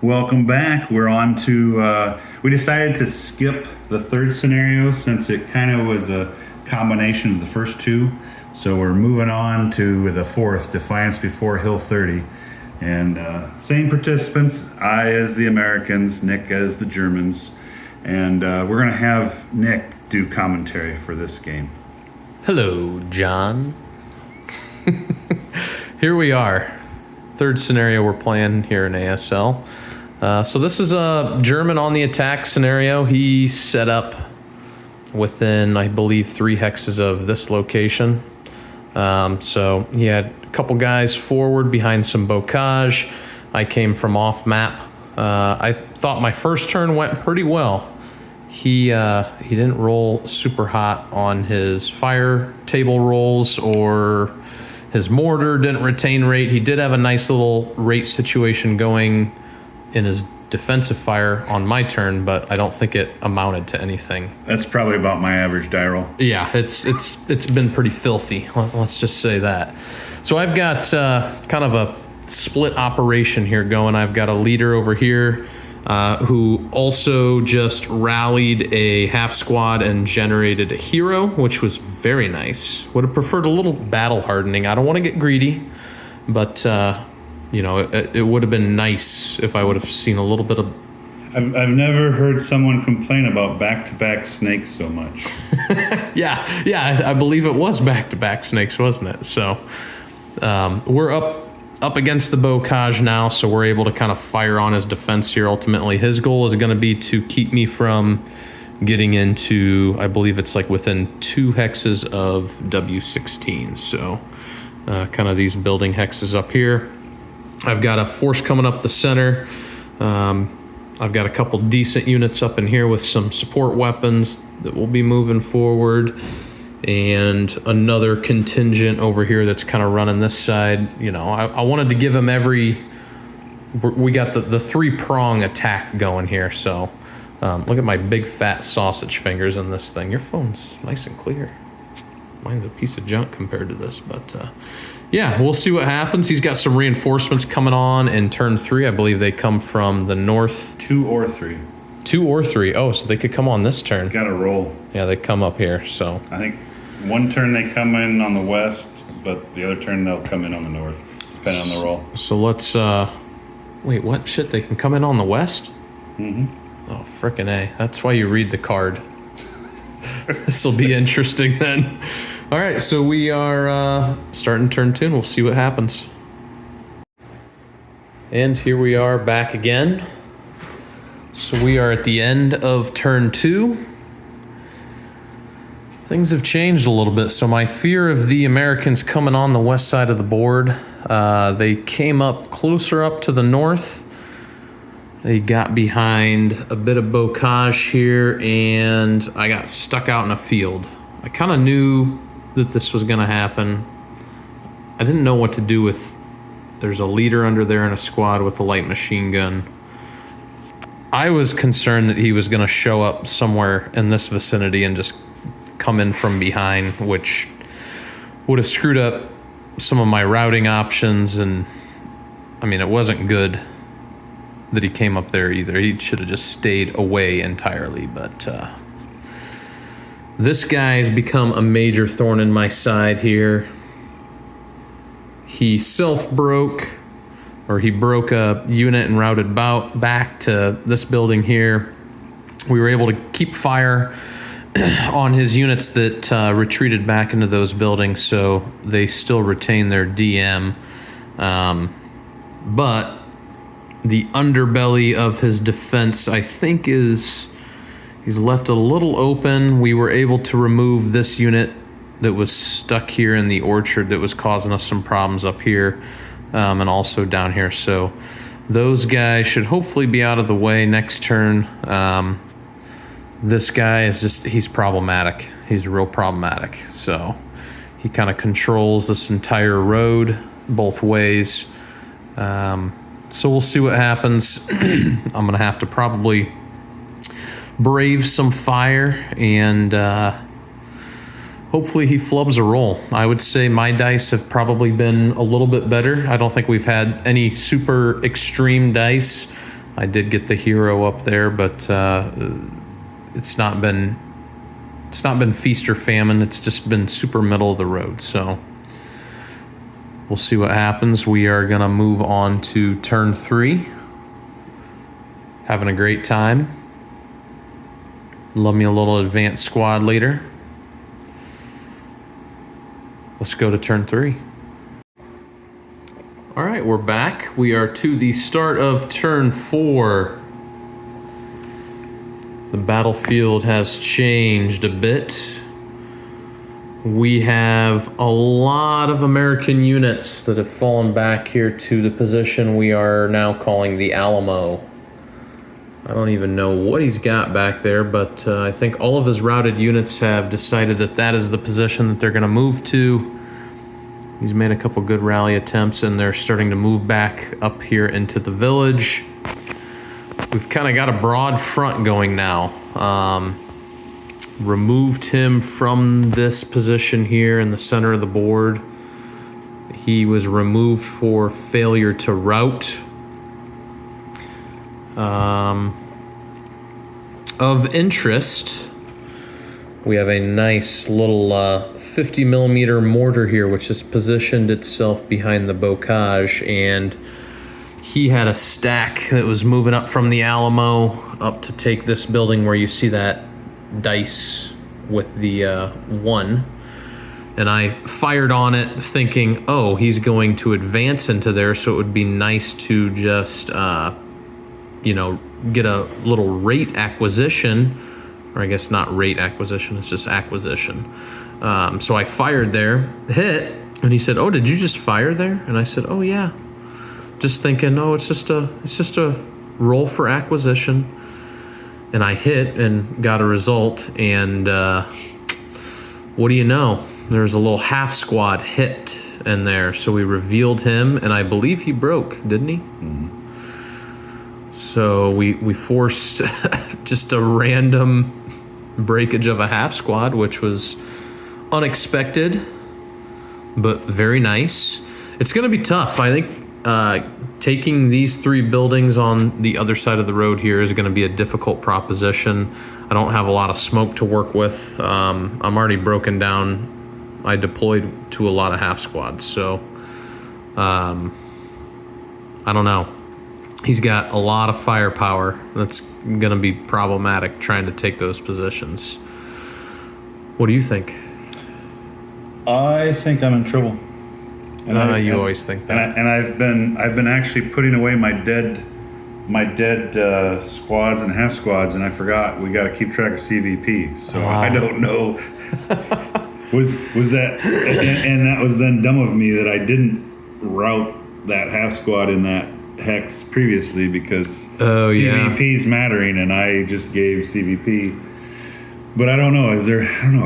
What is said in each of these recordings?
Welcome back. We're on to, we decided to skip the third scenario since it kind of was a combination of the first two. So we're moving on to the fourth, Defiance before Hill 30. And same participants, I as the Americans, Nick as the Germans. And we're going to have Nick do commentary for this game. Hello, John. Here we are. Third scenario we're playing here in ASL. So this is a German on the attack scenario. He set up within, I believe, 3 hexes of this location. So he had a couple guys forward behind some bocage. I came from off map. I thought my first turn went pretty well. He didn't roll super hot on his fire table rolls, or his mortar didn't retain rate. He did have a nice little rate situation going in his defensive fire on my turn, but I don't think it amounted to anything. That's probably about my average die roll. Yeah, it's been pretty filthy. Let's just say that. So I've got kind of a split operation here going. I've got a leader over here who also just rallied a half squad and generated a hero, which was very nice. Would have preferred a little battle hardening. I don't want to get greedy, but it would have been nice if I would have seen a little bit of... I've never heard someone complain about back-to-back snakes so much. Yeah, I believe it was back-to-back snakes, wasn't it? So we're up against the bocage now, so we're able to kind of fire on his defense here. Ultimately, his goal is going to be to keep me from getting into, I believe it's like within 2 hexes of W16. So kind of these building hexes up here. I've got a force coming up the center. I've got a couple decent units up in here with some support weapons that will be moving forward, and another contingent over here that's kind of running this side. I wanted to give him we got the 3-prong attack going here. So look at my big fat sausage fingers in this thing. Your phone's nice and clear. Mine's a piece of junk compared to this, but yeah, we'll see what happens. He's got some reinforcements coming on in turn 3. I believe they come from the north. 2 or 3. 2 or 3. Oh, so they could come on this turn. Got to roll. Yeah, they come up here. So I think one turn they come in on the west, but the other turn they'll come in on the north, depending on the roll. So let's wait, what? Shit, they can come in on the west? Mm-hmm. Oh, frickin' A. That's why you read the card. This will be interesting then. All right, so we are starting turn 2, and we'll see what happens. And here we are back again. So we are at the end of turn 2. Things have changed a little bit. So my fear of the Americans coming on the west side of the board, they came up closer up to the north. They got behind a bit of bocage here, and I got stuck out in a field. I kind of knew that this was going to happen. I didn't know what to do with... There's a leader under there in a squad with a light machine gun. I was concerned that he was going to show up somewhere in this vicinity and just come in from behind, which would have screwed up some of my routing options. And I mean, it wasn't good that he came up there either. He should have just stayed away entirely. But this guy has become a major thorn in my side here. He self-broke, or he broke a unit and routed back to this building here. We were able to keep fire on his units that retreated back into those buildings, so they still retain their DM. But the underbelly of his defense, I think, he's left a little open. We were able to remove this unit that was stuck here in the orchard that was causing us some problems up here, and also down here. So those guys should hopefully be out of the way next turn. This guy is he's problematic. He's real problematic. So he kind of controls this entire road both ways. So we'll see what happens. I'm going to have to probably brave some fire, and hopefully he flubs a roll. I would say my dice have probably been a little bit better. I don't think we've had any super extreme dice. I did get the hero up there, but it's not been feast or famine. It's just been super middle of the road. So we'll see what happens. We are going to move on to turn 3. Having a great time. Love me a little advanced squad leader. Let's go to turn 3. All right, we're back. We are to the start of turn 4. The battlefield has changed a bit. We have a lot of American units that have fallen back here to the position we are now calling the Alamo. I don't even know what he's got back there, but I think all of his routed units have decided that that is the position that they're going to move to. He's made a couple good rally attempts, and they're starting to move back up here into the village. We've kind of got a broad front going now. Removed him from this position here in the center of the board. He was removed for failure to route. Of interest, we have a nice little 50 millimeter mortar here, which has positioned itself behind the bocage, and he had a stack that was moving up from the Alamo up to take this building where you see that dice with the 1. And I fired on it thinking, oh, he's going to advance into there, so it would be nice to just get a little rate acquisition, or I guess not rate acquisition, it's just acquisition. So I fired there, hit, and he said, oh, did you just fire there? And I said, oh yeah. Just thinking, oh, it's just a roll for acquisition. And I hit and got a result, and what do you know? There's a little half squad hit in there, so we revealed him, and I believe he broke, didn't he? Mm-hmm. So we forced just a random breakage of a half squad, which was unexpected, but very nice. It's going to be tough. I think taking these 3 buildings on the other side of the road here is going to be a difficult proposition. I don't have a lot of smoke to work with. I'm already broken down. I deployed to a lot of half squads, so I don't know. He's got a lot of firepower. That's going to be problematic trying to take those positions. What do you think? I think I'm in trouble. You always think that. And I've been actually putting away my dead squads and half squads, and I forgot we got to keep track of CVP. So I don't know. was that and that was then dumb of me that I didn't route that half squad in that hex previously, because CVP's mattering, and I just gave CVP. But I don't know. I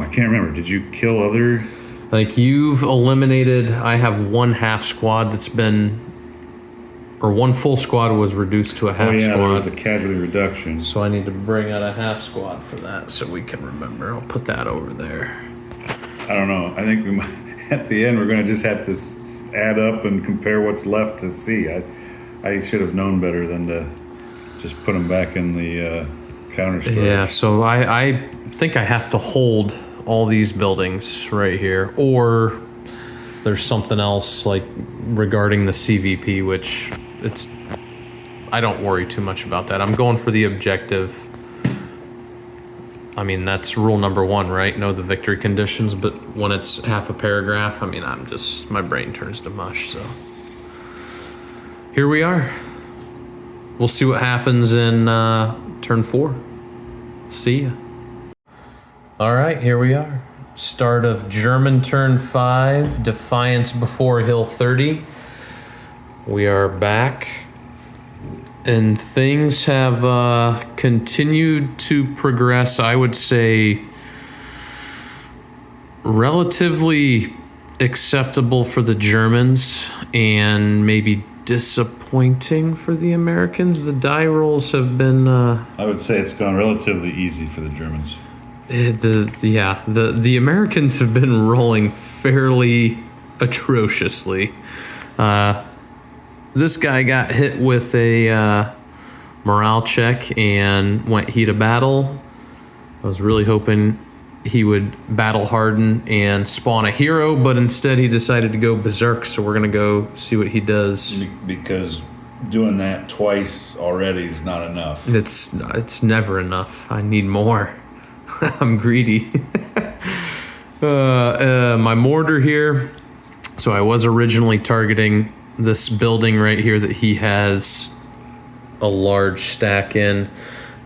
can't remember. Did you kill other? Like, you've eliminated, I have one half squad that's been, or one full squad was reduced to a half squad. There was a casualty reduction. So I need to bring out a half squad for that so we can remember. I'll put that over there. I don't know. I think we might, at the end, we're going to just have to add up and compare what's left to see. I should have known better than to just put them back in the counter storage. Yeah, so I think I have to hold all these buildings right here, or there's something else like regarding the CVP, which I don't worry too much about that. I'm going for the objective. I mean, that's rule number 1, right? Know the victory conditions, but when it's half a paragraph, I mean, my brain turns to mush, so. Here we are. We'll see what happens in turn 4. See ya. All right, here we are. Start of German turn 5, Defiance before Hill 30. We are back, and things have continued to progress, I would say, relatively acceptable for the Germans, and maybe disappointing for the Americans. The die rolls have been... I would say it's gone relatively easy for the Germans. The Americans have been rolling fairly atrociously. This guy got hit with a morale check and went heat of battle. I was really hoping he would battle harden and spawn a hero, but instead he decided to go berserk, so we're going to go see what he does. Because doing that twice already is not enough. It's never enough. I need more. I'm greedy. My mortar here. So I was originally targeting this building right here that he has a large stack in.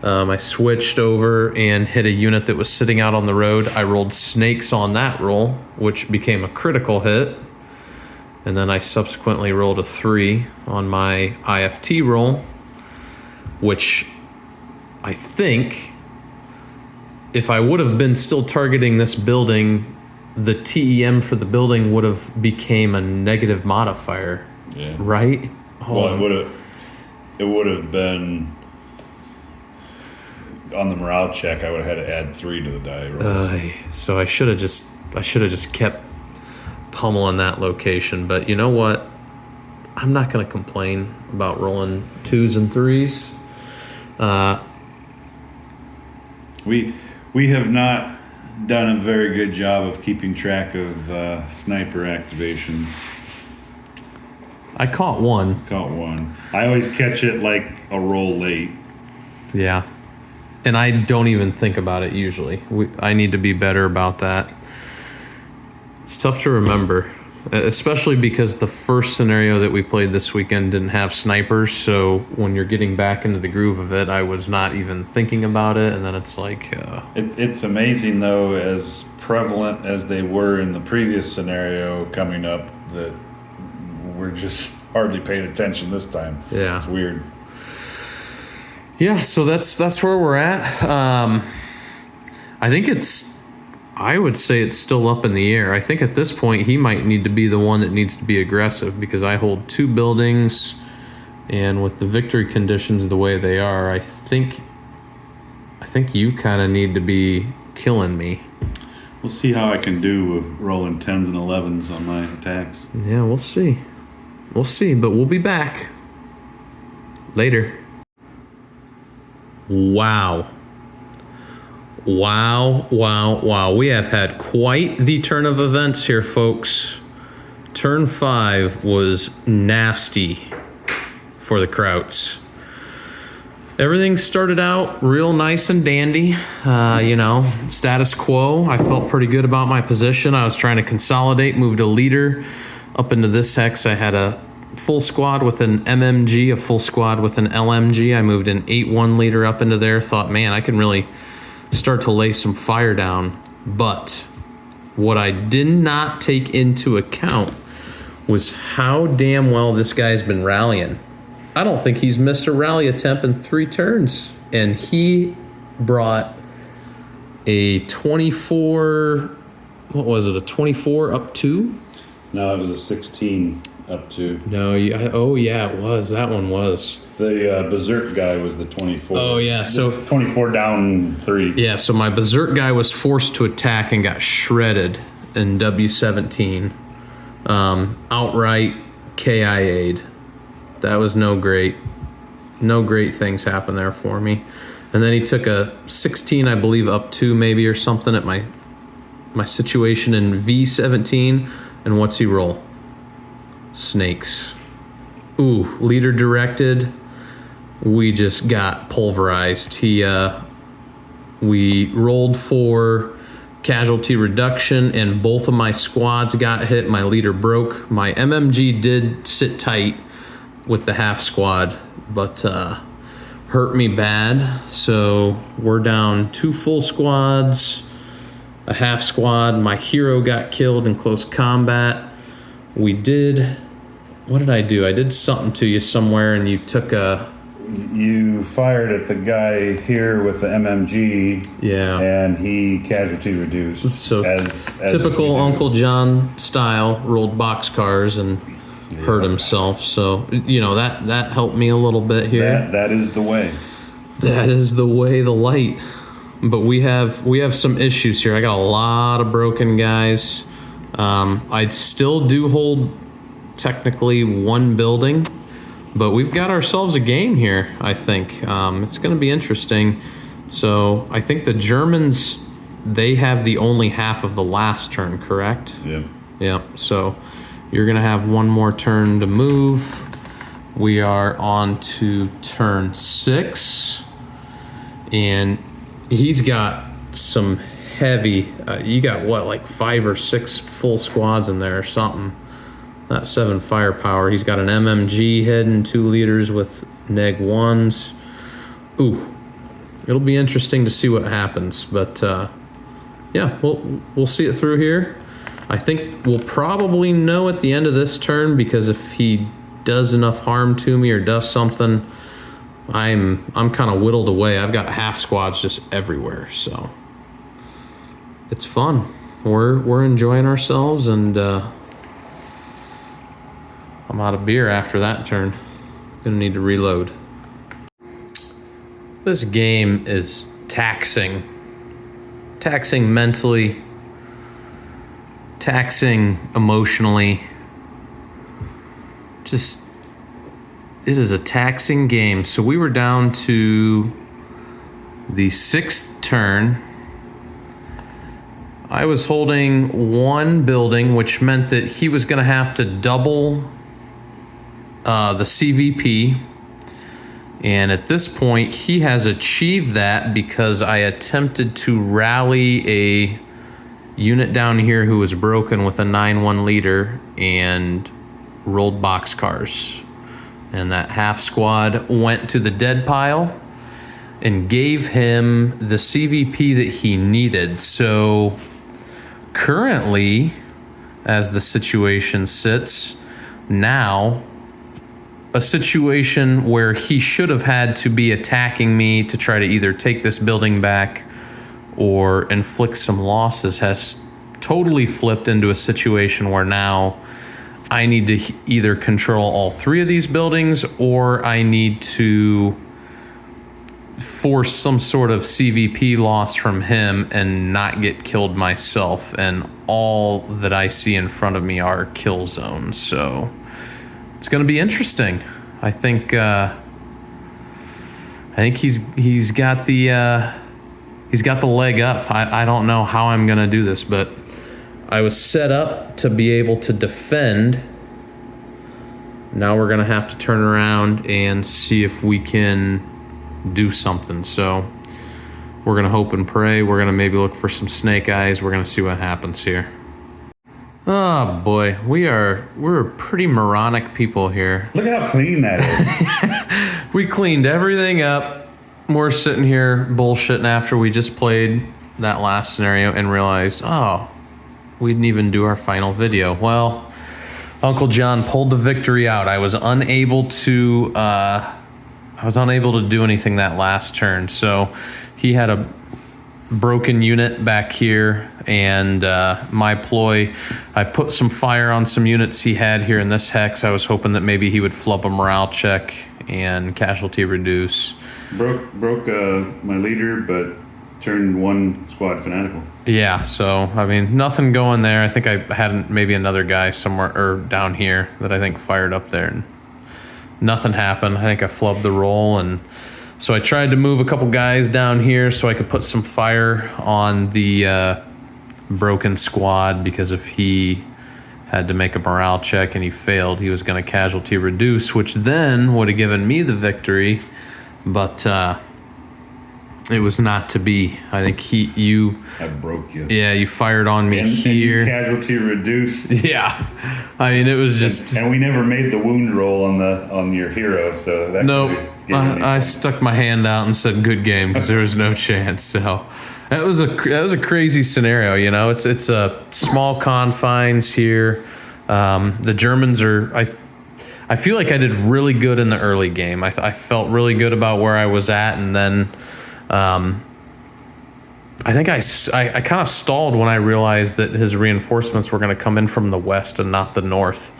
I switched over and hit a unit that was sitting out on the road. I rolled snakes on that roll, which became a critical hit. And then I subsequently rolled a 3 on my IFT roll, which I think if I would have been still targeting this building, the TEM for the building would have became a negative modifier. Yeah. Right? Well, it would have been on the morale check. I would have had to add 3 to the die roll. So I should have just kept pummeling that location. But you know what? I'm not going to complain about rolling 2s and 3s. We have not done a very good job of keeping track of sniper activations. I caught one. Caught one. I always catch it like a roll late. Yeah. And I don't even think about it usually. I need to be better about that. It's tough to remember, especially because the first scenario that we played this weekend didn't have snipers. So when you're getting back into the groove of it, I was not even thinking about it. And then it's like... It's amazing, though, as prevalent as they were in the previous scenario coming up, that we're just hardly paying attention this time. Yeah. It's weird. Yeah, so that's where we're at. I would say it's still up in the air. I think at this point he might need to be the one that needs to be aggressive, because I hold 2 buildings, and with the victory conditions the way they are, I think you kind of need to be killing me. We'll see how I can do with rolling 10s and 11s on my attacks. Yeah, we'll see. We'll see, but we'll be back later. Wow. We have had quite the turn of events here, folks. Turn 5 was nasty for the Krauts. Everything started out real nice and dandy. Status quo. I felt pretty good about my position. I was trying to consolidate, moved a leader up into this hex. I had a full squad with an MMG, a full squad with an LMG. I moved an 8-1 leader up into there. Thought, man, I can really start to lay some fire down. But what I did not take into account was how damn well this guy's been rallying. I don't think he's missed a rally attempt in 3 turns. And he brought a 24, what was it, a 24 up 2? No, it was a 16 up 2. No, it was. That one was. The Berserk guy was the 24. Oh, yeah. So 24 down 3. Yeah, so my Berserk guy was forced to attack and got shredded in W17. Outright KIA'd. That was no great things happened there for me. And then he took a 16, I believe, up 2 maybe or something at my situation in V17. And what's he roll? Snakes. Ooh, leader directed. We just got pulverized. We rolled for casualty reduction, and both of my squads got hit. My leader broke. My MMG did sit tight with the half squad, but hurt me bad. So we're down 2 full squads, a half squad. My hero got killed in close combat. What did I do? I did something to you somewhere, and you took a... You fired at the guy here with the MMG. Yeah. And he casualty reduced. So as typical Uncle John style, rolled boxcars and hurt himself. So, that helped me a little bit here. That is the way. That is the way, the light. But we have some issues here. I got a lot of broken guys. I still do hold technically 1 building, But we've got ourselves a game here, I think. It's going to be interesting. So I think the Germans, they have the only half of the last turn, correct? Yeah. Yeah, so you're going to have one more turn to move. We are on to turn 6. And he's got some heavy, you got what, like 5 or 6 full squads in there or something. Not 7 firepower. He's got an MMG heading 2 liters with neg 1s. Ooh, it'll be interesting to see what happens. But yeah, we'll see it through here. I think we'll probably know at the end of this turn, because if he does enough harm to me or does something, I'm kind of whittled away. I've got half squads just everywhere, so it's fun. We're enjoying ourselves, and I'm out of beer after that turn. Gonna need to reload. This game is taxing. Taxing mentally, taxing emotionally. Just, it is a taxing game. So we were down to the 6th turn. I was holding 1 building, which meant that he was gonna have to double the CVP, and at this point he has achieved that because I attempted to rally a unit down here who was broken with a 9-1 leader and rolled boxcars, and that half squad went to the dead pile and gave him the CVP that he needed. So currently, as the situation sits now, a situation where he should have had to be attacking me to try to either take this building back or inflict some losses has totally flipped into a situation where now I need to either control all 3 of these buildings, or I need to force some sort of CVP loss from him and not get killed myself. And all that I see in front of me are kill zones. So it's going to be interesting. I think he's got the leg up. I don't know how I'm going to do this, but I was set up to be able to defend. Now we're going to have to turn around and see if we can do something. So we're going to hope and pray. We're going to maybe look for some snake eyes. We're going to see what happens here. Oh boy, we're pretty moronic people here. Look at how clean that is. We cleaned everything up. We're sitting here bullshitting after we just played that last scenario and realized, oh, we didn't even do our final video. Well, Uncle John pulled the victory out. I was unable to do anything that last turn. So he had a broken unit back here, and my ploy, I put some fire on some units he had here in this hex. I was hoping that maybe he would flub a morale check and casualty reduce. Broke my leader, but turned 1 squad fanatical. Yeah, so I mean, nothing going there. I think I had maybe another guy somewhere or down here that I think fired up there, and nothing happened. I think I flubbed the roll, and so I tried to move a couple guys down here so I could put some fire on the broken squad, because if he had to make a morale check and he failed, he was going to casualty reduce, which then would have given me the victory. But it was not to be. I think I broke you. Yeah, you fired on me here. And casualty reduced. Yeah, I mean, it was just. And we never made the wound roll on your hero, so that. Nope. I stuck my hand out and said good game, because there was no chance. So that was a crazy scenario. You know, it's a small confines here. The Germans are. I feel like I did really good in the early game. I felt really good about where I was at, and then I think I kind of stalled when I realized that his reinforcements were going to come in from the west and not the north,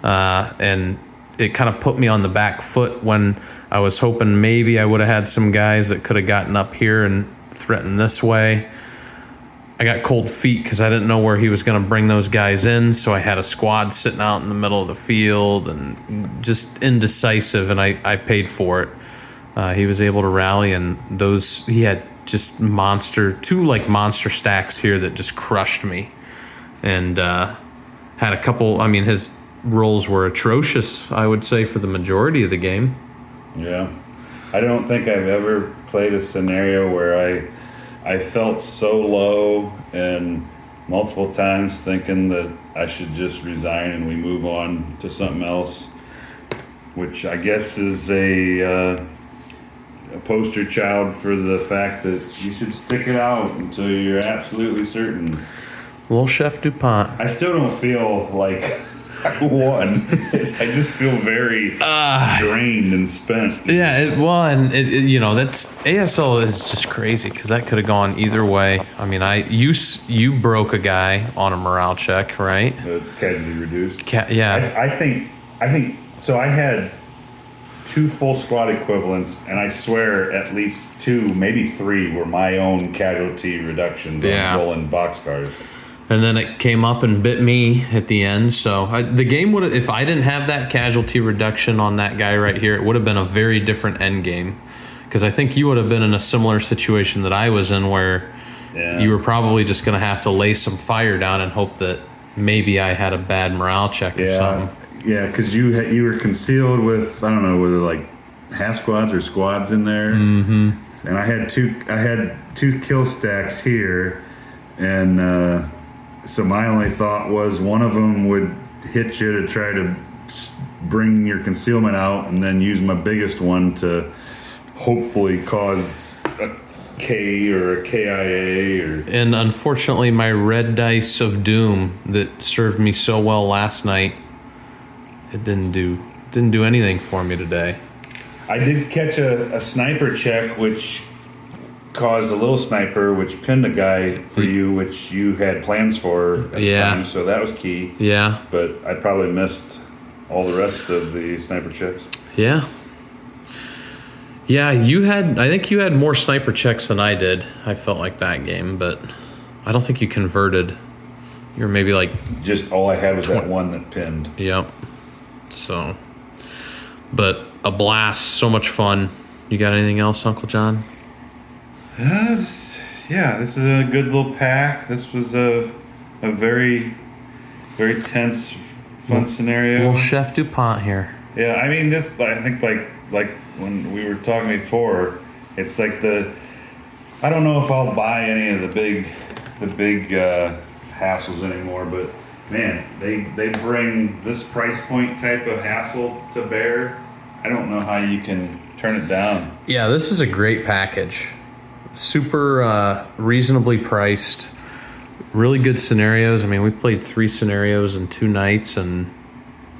and it kind of put me on the back foot when I was hoping maybe I would have had some guys that could have gotten up here and threatened this way. I got cold feet because I didn't know where he was going to bring those guys in. So I had a squad sitting out in the middle of the field and just indecisive, and I paid for it. He was able to rally, and he had just two monster stacks here that just crushed me, and had a couple. I mean, his rolls were atrocious, I would say, for the majority of the game. Yeah. I don't think I've ever played a scenario where I felt so low and multiple times thinking that I should just resign and we move on to something else, which I guess is a poster child for the fact that you should stick it out until you're absolutely certain. Little Chef-du-Pont. I still don't feel like I won. I just feel very drained and spent. Yeah, that's ASL is just crazy because that could have gone either way. I mean, you broke a guy on a morale check, right? Casually reduced. Yeah. I think so. I had 2 full squad equivalents, and I swear at least 2, maybe 3 were my own casualty reductions on rolling boxcars. And then it came up and bit me at the end. So the game would have, if I didn't have that casualty reduction on that guy right here, it would have been a very different end game. Because I think you would have been in a similar situation that I was in, where you were probably just going to have to lay some fire down and hope that maybe I had a bad morale check or something. Yeah, because you were concealed with, I don't know, whether like half squads or squads in there. Mm-hmm. And I had two kill stacks here, and so my only thought was one of them would hit you to try to bring your concealment out, and then use my biggest one to hopefully cause a K or a KIA. And unfortunately, my red dice of doom that served me so well last night, it didn't do anything for me today. I did catch a sniper check, which caused a little sniper, which pinned a guy for you, which you had plans for at the time, so that was key. Yeah. But I probably missed all the rest of the sniper checks. Yeah. Yeah, I think you had more sniper checks than I did. I felt like that game, but I don't think you converted. You were maybe like... Just all I had was that one that pinned. Yep. So, but a blast, so much fun. You got anything else, Uncle John? This is a good little pack. This was a very, very tense, fun scenario. Little Chef-du-Pont here. Yeah, I mean, I think like when we were talking before, it's like I don't know if I'll buy any of the big hassles anymore, but man, they bring this price point type of hassle to bear. I don't know how you can turn it down. Yeah, this is a great package. Super reasonably priced, really good scenarios. I mean, we played 3 scenarios in 2 nights, and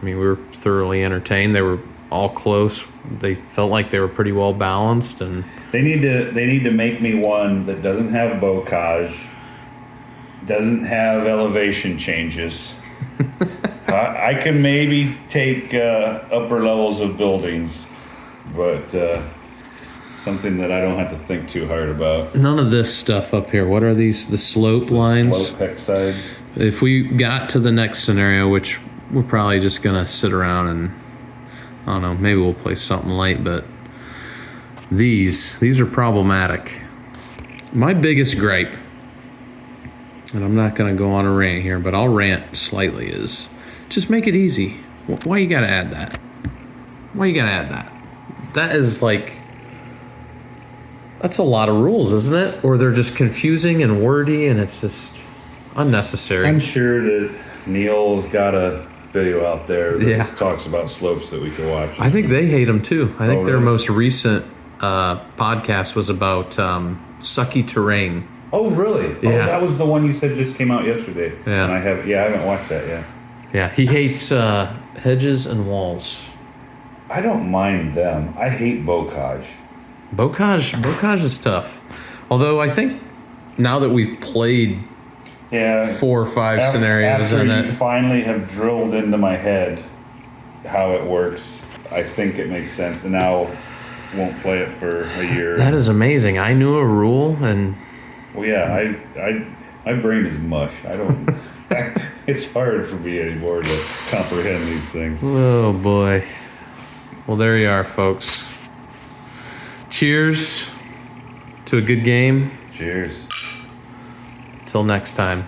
I mean, we were thoroughly entertained. They were all close. They felt like they were pretty well balanced, and they need to make me one that doesn't have bocage, doesn't have elevation changes. I can maybe take upper levels of buildings, but something that I don't have to think too hard about. None of this stuff up here. What are these? The slope lines? Slope hex sides. If we got to the next scenario, which we're probably just going to sit around and, I don't know, maybe we'll play something light, but these are problematic. My biggest gripe, and I'm not going to go on a rant here, but I'll rant slightly, is just make it easy. Why you got to add that? Why you got to add that? That is like... That's a lot of rules, isn't it? Or they're just confusing and wordy, and it's just unnecessary. I'm sure that Neil's got a video out there that talks about slopes that we can watch. I think they hate them too. I think their most recent podcast was about sucky terrain. Oh, really? Yeah. Oh, that was the one you said just came out yesterday. Yeah. And I haven't watched that yet. Yeah, he hates hedges and walls. I don't mind them. I hate bocage. Bocage is tough. Although I think now that we've played 4 or 5 scenarios in it, after you finally have drilled into my head how it works, I think it makes sense. And now won't play it for a year. That is amazing. I knew a rule, and well, yeah, My brain is mush. I don't. It's hard for me anymore to comprehend these things. Oh boy. Well, there you are, folks. Cheers to a good game. Cheers. Till next time.